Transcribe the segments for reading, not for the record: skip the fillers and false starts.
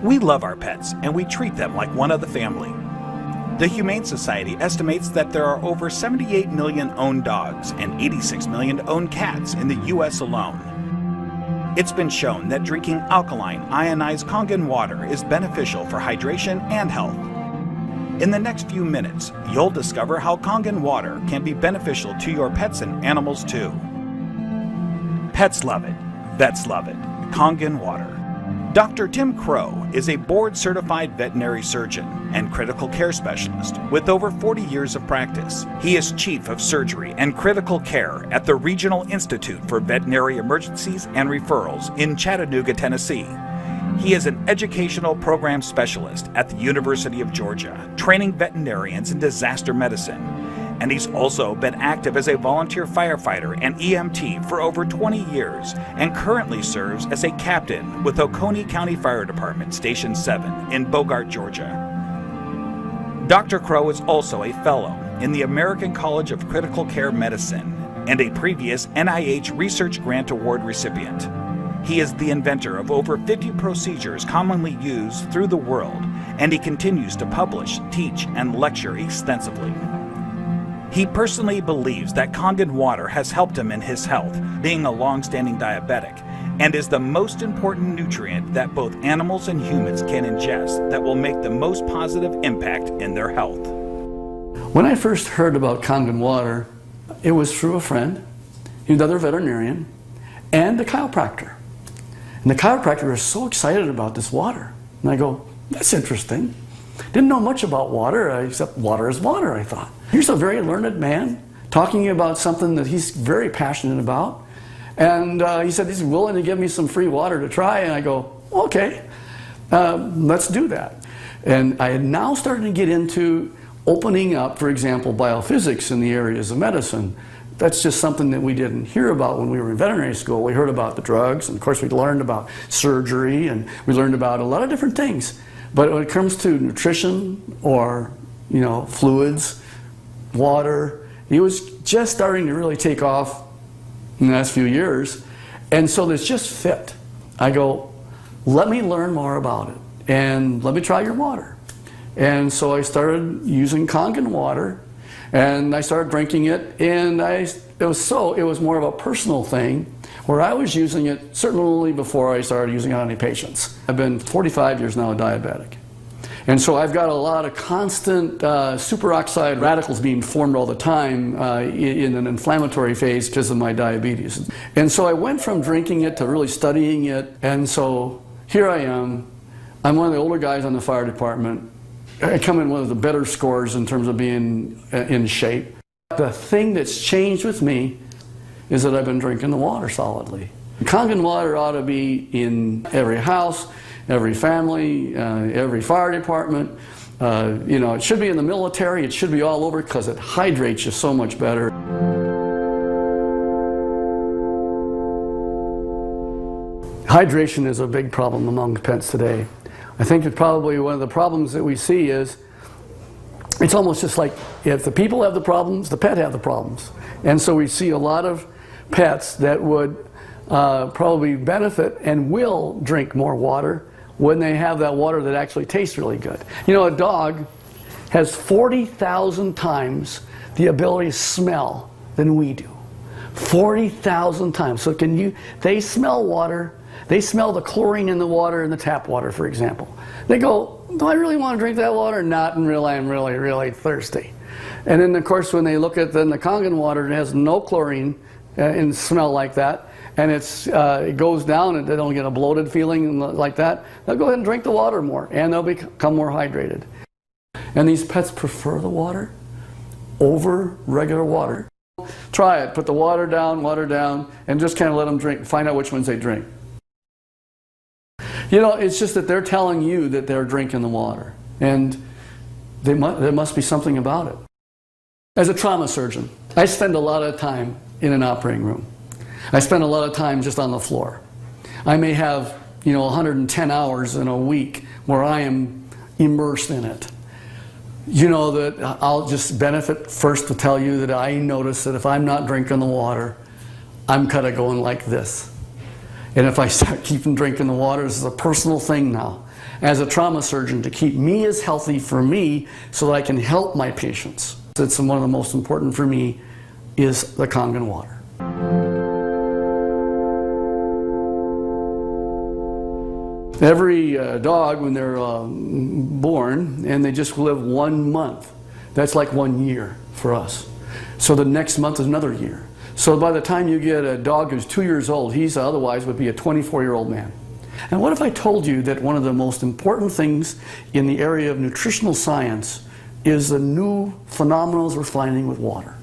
We love our pets and we treat them like one of the family. The Humane Society estimates that there are over 78 million owned dogs and 86 million owned cats in the US alone. It's been shown that drinking alkaline, ionized Kangen water is beneficial for hydration and health. In the next few minutes, you'll discover how Kangen water can be beneficial to your pets and animals too. Pets love it, vets love it. Kangen water. Dr. 𝗕𝗃𝗀𝗏 is a board-certified veterinary surgeon and critical care specialist with over 40 years of practice. He is Chief of Surgery and Critical Care at the Regional Institute for Veterinary Emergencies and Referrals in Chattanooga, Tennessee. He is an educational program specialist at the University of Georgia, training veterinarians in disaster medicine. And he's also been active as a volunteer firefighter and EMT for over 20 years and currently serves as a captain with Oconee County Fire Department Station 7 in Bogart, Georgia. Dr. Crow is also a fellow in the American College of Critical Care Medicine and a previous NIH Research Grant Award recipient. He is the inventor of over 50 procedures commonly used through the world, and he continues to publish, teach, and lecture extensively. He personally believes that Kangen water has helped him in his health, being a long-standing diabetic, and is the most important nutrient that both animals and humans can ingest that will make the most positive impact in their health. When I first heard about Kangen water, it was through a friend, another veterinarian, and a chiropractor. And the chiropractor was so excited about this water. And I go, that's interesting. Didn't know much about water, except water is water, I thought. Here's a very learned man talking about something that he's very passionate about. And he said he's willing to give me some free water to try. And I go, okay, let's do that. And I had now started to get into opening up, for example, biophysics in the areas of medicine. That's just something that we didn't hear about when we were in veterinary school. We heard about the drugs, and of course we learned about surgery, and we learned about a lot of different things. But when it comes to nutrition or, fluids, water, it was just starting to really take off in the last few years. And so this just fit. I go, let me learn more about it and let me try your water. And so I started using Kangen water and I started drinking it, and it was more of a personal thing where I was using it certainly before I started using it on any patients. I've been 45 years now diabetic. And so I've got a lot of constant superoxide radicals being formed all the time in an inflammatory phase because of my diabetes. And so I went from drinking it to really studying it. And so here I am. I'm one of the older guys on the fire department. I come in one of the better scores in terms of being in shape. The thing that's changed with me is that I've been drinking the water solidly. Kangen water ought to be in every house, every family, every fire department. It should be in the military. It should be all over because it hydrates you so much better. Hydration is a big problem among pets today. I think that probably one of the problems that we see is it's almost just like if the people have the problems, the pet have the problems. And so we see a lot of pets that would probably benefit and will drink more water when they have that water that actually tastes really good. A dog has 40,000 times the ability to smell than we do. 40,000 times. So they smell water. They smell the chlorine in the water, in the tap water, for example. They go, do I really want to drink that water? Not until I'm really, really thirsty. And then, of course, when they look at the Kangen water, it has no chlorine and smell like that, and it goes down and they don't get a bloated feeling like that, they'll go ahead and drink the water more, and they'll become more hydrated. And these pets prefer the water over regular water. Try it. Put the water down, and just kind of let them drink. Find out which ones they drink. It's just that they're telling you that they're drinking the water, and there must be something about it. As a trauma surgeon, I spend a lot of time in an operating room. I spend a lot of time just on the floor. I may have, 110 hours in a week where I am immersed in it. That I'll just benefit first to tell you that I notice that if I'm not drinking the water, I'm kind of going like this. And if I start keeping drinking the water, this is a personal thing now, as a trauma surgeon, to keep me as healthy for me so that I can help my patients. It's one of the most important for me is the Kangen water. Every dog, when they're born, and they just live 1 month, that's like 1 year for us. So the next month is another year. So by the time you get a dog who's 2 years old, he's otherwise would be a 24-year-old man. And what if I told you that one of the most important things in the area of nutritional science is the new phenomena we're finding with water?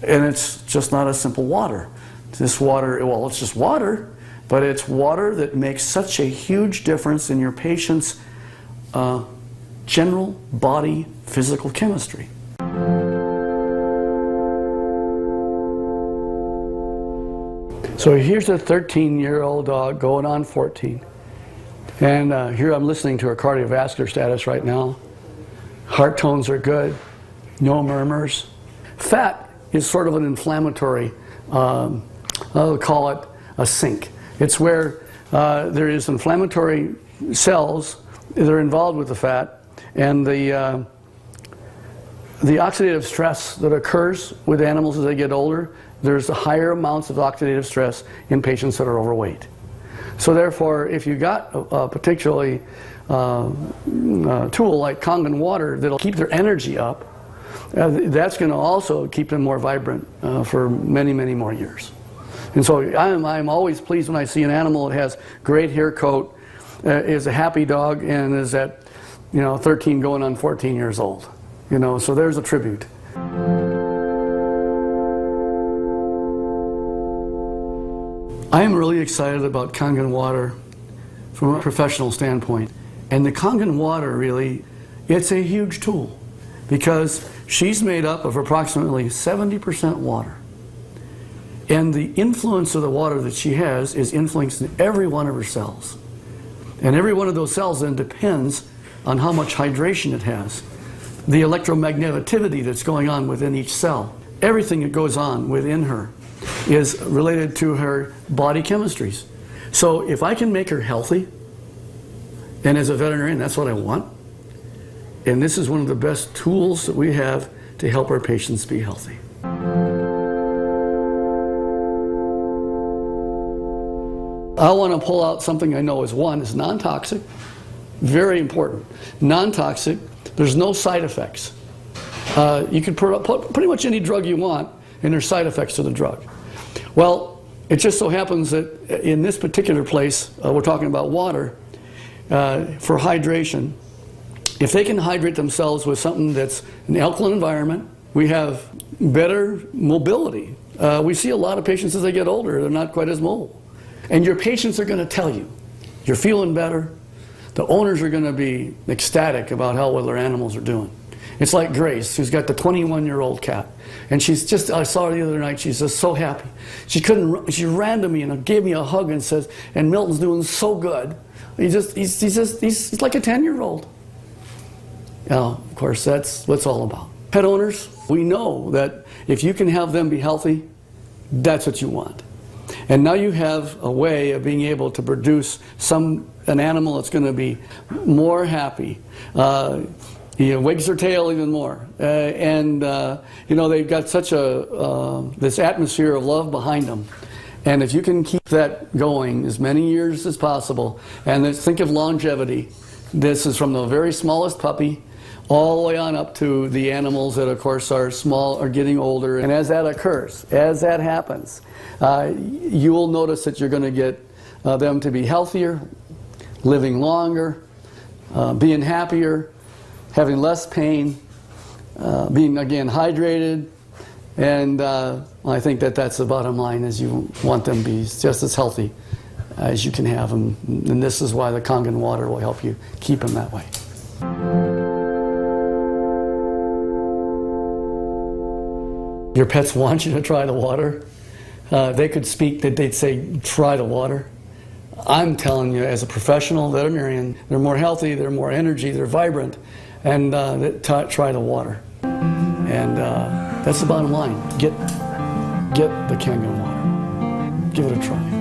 And it's just not a simple water. This water, well, it's just water, but it's water that makes such a huge difference in your patient's general body physical chemistry. So here's a 13-year-old dog going on 14. And here I'm listening to her cardiovascular status right now. Heart tones are good, no murmurs. Fat is sort of an inflammatory, I'll call it a sink. It's where there is inflammatory cells that are involved with the fat, and the oxidative stress that occurs with animals as they get older, there's higher amounts of oxidative stress in patients that are overweight. So therefore, if you got a particularly tool like Kangen water that'll keep their energy up, that's going to also keep them more vibrant for many, many more years. And so I'm always pleased when I see an animal that has great hair coat, is a happy dog, and is at 13 going on 14 years old. So there's a tribute. I am really excited about Kangen water from a professional standpoint. And the Kangen water really, it's a huge tool because she's made up of approximately 70% water. And the influence of the water that she has is influencing every one of her cells. And every one of those cells then depends on how much hydration it has. The electromagnetivity that's going on within each cell. Everything that goes on within her is related to her body chemistries. So if I can make her healthy, and as a veterinarian, that's what I want. And this is one of the best tools that we have to help our patients be healthy. I want to pull out something I know is non-toxic, very important. Non-toxic, there's no side effects. You can put pretty much any drug you want, and there's side effects to the drug. Well, it just so happens that in this particular place, we're talking about water, for hydration. If they can hydrate themselves with something that's an alkaline environment, we have better mobility. We see a lot of patients as they get older, they're not quite as mobile. And your patients are going to tell you, you're feeling better. The owners are going to be ecstatic about how well their animals are doing. It's like Grace, who's got the 21-year-old cat. And she's just, I saw her the other night, she's just so happy. She ran to me and gave me a hug and says, and Milton's doing so good. He's like a 10-year-old. Of course, that's what it's all about. Pet owners, we know that if you can have them be healthy, that's what you want. And now you have a way of being able to produce an animal that's going to be more happy. Wags their tail even more. They've got such this atmosphere of love behind them. And if you can keep that going as many years as possible, and think of longevity. This is from the very smallest puppy all the way on up to the animals that, of course, are small or getting older. And as that occurs, as that happens, you will notice that you're going to get them to be healthier, living longer, being happier, having less pain, being, again, hydrated. And I think that that's the bottom line, is you want them to be just as healthy as you can have them. And this is why the Kangen water will help you keep them that way. Your pets want you to try the water. They could speak, that they'd say, try the water. I'm telling you, as a professional veterinarian, they're more healthy, they're more energy, they're vibrant, and try the water. And that's the bottom line. Get the Kangen water. Give it a try.